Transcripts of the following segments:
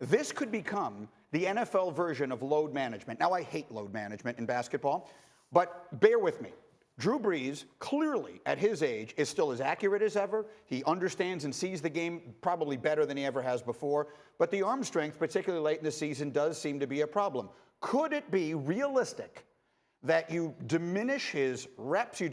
this could become the NFL version of load management. Now, I hate load management in basketball, but bear with me. Drew Brees, clearly at his age, is still as accurate as ever. He understands and sees the game probably better than he ever has before. But the arm strength, particularly late in the season, does seem to be a problem. Could it be realistic that you diminish his reps, you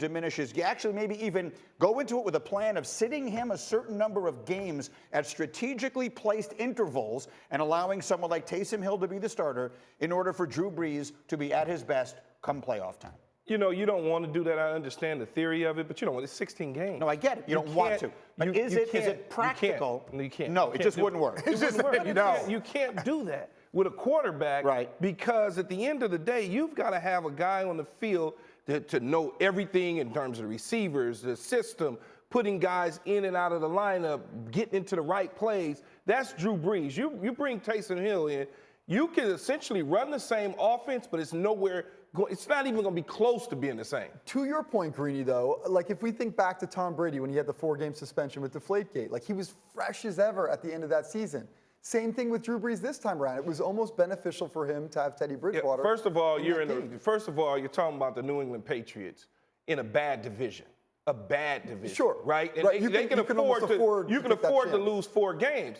actually maybe even go into it with a plan of sitting him a certain number of games at strategically placed intervals and allowing someone like Taysom Hill to be the starter in order for Drew Brees to be at his best come playoff time? You know, you don't want to do that. I understand the theory of it, but you don't want it's 16 games. No, I get it. You don't want to. But is it practical? You can't. No, it just wouldn't work. It just wouldn't work. You can't do that with a quarterback, right? Because at the end of the day, you've got to have a guy on the field to know everything in terms of the receivers, the system, putting guys in and out of the lineup, getting into the right plays. That's Drew Brees. You bring Taysom Hill in, you can essentially run the same offense, but it's nowhere. It's not even going to be close to being the same. To your point, Greeny, though, like if we think back to Tom Brady when he had the 4-game suspension with Deflategate, like he was fresh as ever at the end of that season. Same thing with Drew Brees this time around. It was almost beneficial for him to have Teddy Bridgewater. Yeah, first of all, you're talking about the New England Patriots in a bad division. A bad division. Sure. Right? And right. They can afford to lose 4 games.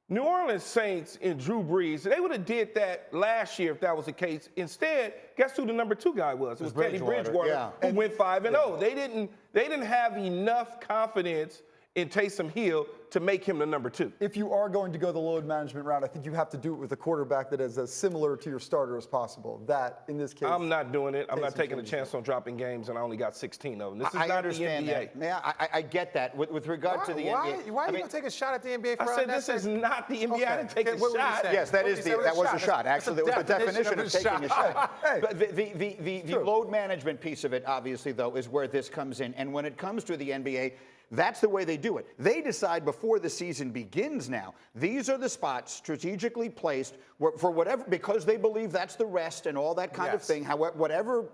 New Orleans Saints and Drew Brees, they would have did that last year if that was the case. Instead, guess who the number 2 guy was? It was Teddy Bridgewater, who went 5-0. They didn't have enough confidence in Taysom Hill to make him the number 2. If you are going to go the load management route, I think you have to do it with a quarterback that is as similar to your starter as possible. That, in this case, I'm not doing it. I'm not taking a chance on dropping games, and I only got 16 of them. This is not the NBA. That. Yeah, I get that. With regard to the NBA. Why are you going to take a shot at the NBA? I said this is not the NBA. Okay. I didn't take a shot. Yes, that was a shot. Actually, that was the definition of taking a shot. But the load management piece of it, obviously, though, is where this comes in. And when it comes to the NBA, that's the way they do it. They decide before the season begins now. These are the spots strategically placed for whatever, because they believe that's the rest and all that kind of thing. However, whatever,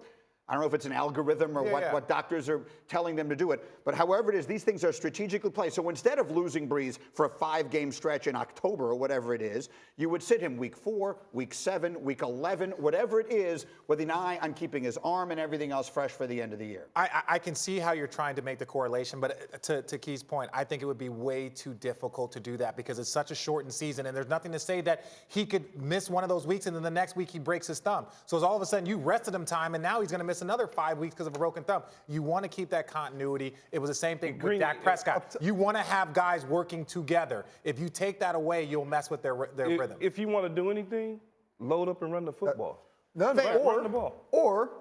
I don't know if it's an algorithm or what doctors are telling them to do it, but however it is, these things are strategically placed. So instead of losing Brees for a 5-game stretch in October or whatever it is, you would sit him week 4, week 7, week 11, whatever it is, with an eye on keeping his arm and everything else fresh for the end of the year. I can see how you're trying to make the correlation, but to Key's point, I think it would be way too difficult to do that because it's such a shortened season, and there's nothing to say that he could miss one of those weeks and then the next week he breaks his thumb. So it's all of a sudden you rested him time, and now he's going to miss another 5 weeks because of a broken thumb. You want to keep that continuity. It was the same thing with Dak Prescott. You want to have guys working together. If you take that away, you'll mess with their rhythm. If you want to do anything, load up and run the football. Run the ball. Or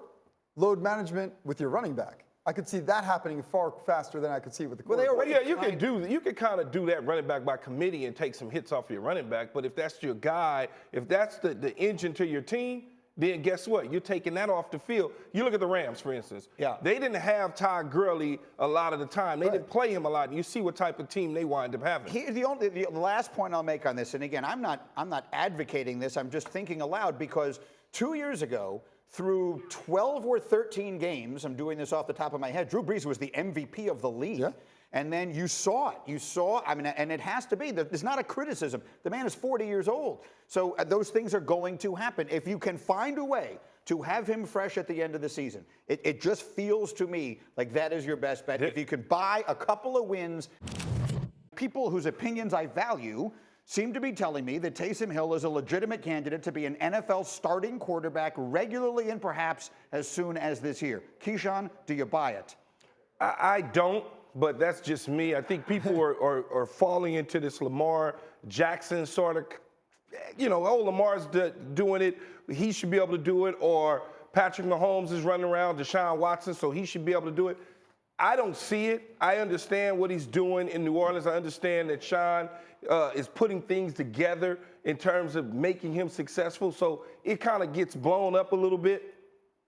load management with your running back. I could see that happening far faster than I could see with the quarterback. You can kind of do that running back by committee and take some hits off your running back. But if that's your guy, if that's the engine to your team, then guess what? You're taking that off the field. You look at the Rams, for instance. Yeah. They didn't have Todd Gurley a lot of the time. They didn't play him a lot. And you see what type of team they wind up having. The last point I'll make on this, and again, I'm not advocating this. I'm just thinking aloud because 2 years ago, through 12 or 13 games, I'm doing this off the top of my head, Drew Brees was the MVP of the league. Yeah. And then you saw it. I mean, and it has to be. There's not a criticism. The man is 40 years old. So those things are going to happen. If you can find a way to have him fresh at the end of the season, it just feels to me like that is your best bet. If you can buy a couple of wins, people whose opinions I value seem to be telling me that Taysom Hill is a legitimate candidate to be an NFL starting quarterback regularly and perhaps as soon as this year. Keyshawn, do you buy it? I don't. But that's just me. I think people are falling into this Lamar Jackson sort of, Lamar's doing it. He should be able to do it. Or Patrick Mahomes is running around, Deshaun Watson, so he should be able to do it. I don't see it. I understand what he's doing in New Orleans. I understand that Sean is putting things together in terms of making him successful. So it kind of gets blown up a little bit.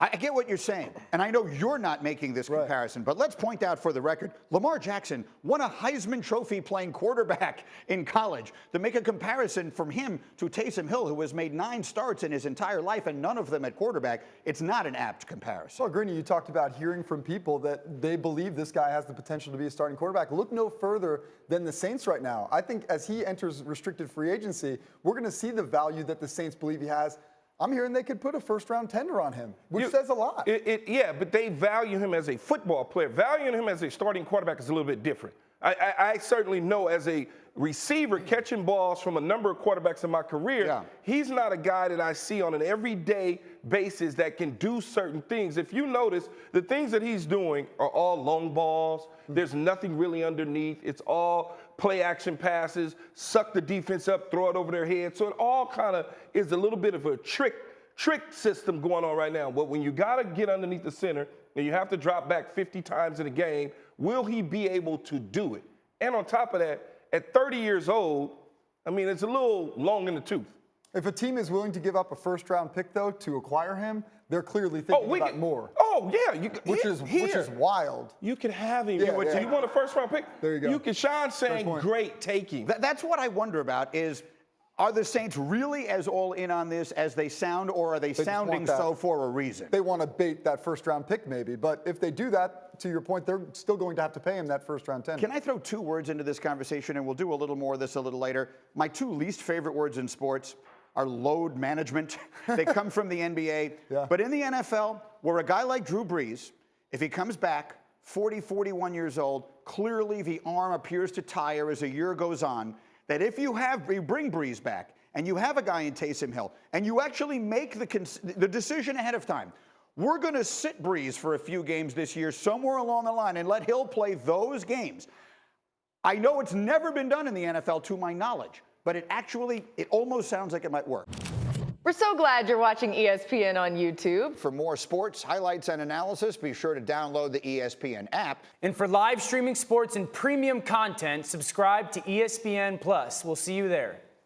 I get what you're saying, and I know you're not making this comparison, but let's point out for the record, Lamar Jackson won a Heisman Trophy playing quarterback in college. To make a comparison from him to Taysom Hill, who has made 9 starts in his entire life and none of them at quarterback, it's not an apt comparison. Well, Greeny, you talked about hearing from people that they believe this guy has the potential to be a starting quarterback. Look no further than the Saints right now. I think as he enters restricted free agency, we're going to see the value that the Saints believe he has. I'm hearing they could put a first-round tender on him, which says a lot. Yeah, but they value him as a football player. Valuing him as a starting quarterback is a little bit different. I certainly know as a receiver catching balls from a number of quarterbacks in my career, he's not a guy that I see on an everyday basis that can do certain things. If you notice, the things that he's doing are all long balls. There's nothing really underneath. It's all play action passes, suck the defense up, throw it over their head. So it all kind of is a little bit of a trick system going on right now. But when you got to get underneath the center and you have to drop back 50 times in a game, will he be able to do it? And on top of that, at 30 years old, I mean, it's a little long in the tooth. If a team is willing to give up a first-round pick, though, to acquire him, they're clearly thinking about more. Oh, yeah. Which is wild. You can have him. Yeah, You want a first-round pick? There you go. Sean's saying, great, take him. That's what I wonder about is, are the Saints really as all in on this as they sound, or are they sounding so for a reason? They want to bait that first-round pick maybe, but if they do that, to your point, they're still going to have to pay him that first-round tender. Can I throw 2 words into this conversation, and we'll do a little more of this a little later? My 2 least favorite words in sports are load management. They come from the NBA. But in the NFL, where a guy like Drew Brees, if he comes back 40, 41 years old, clearly the arm appears to tire as a year goes on, that if you bring Brees back and you have a guy in Taysom Hill and you actually make the decision ahead of time, we're going to sit Brees for a few games this year somewhere along the line and let Hill play those games. I know it's never been done in the NFL to my knowledge, but it almost sounds like it might work. We're so glad you're watching ESPN on YouTube. For more sports, highlights, and analysis, be sure to download the ESPN app. And for live streaming sports and premium content, subscribe to ESPN Plus. We'll see you there.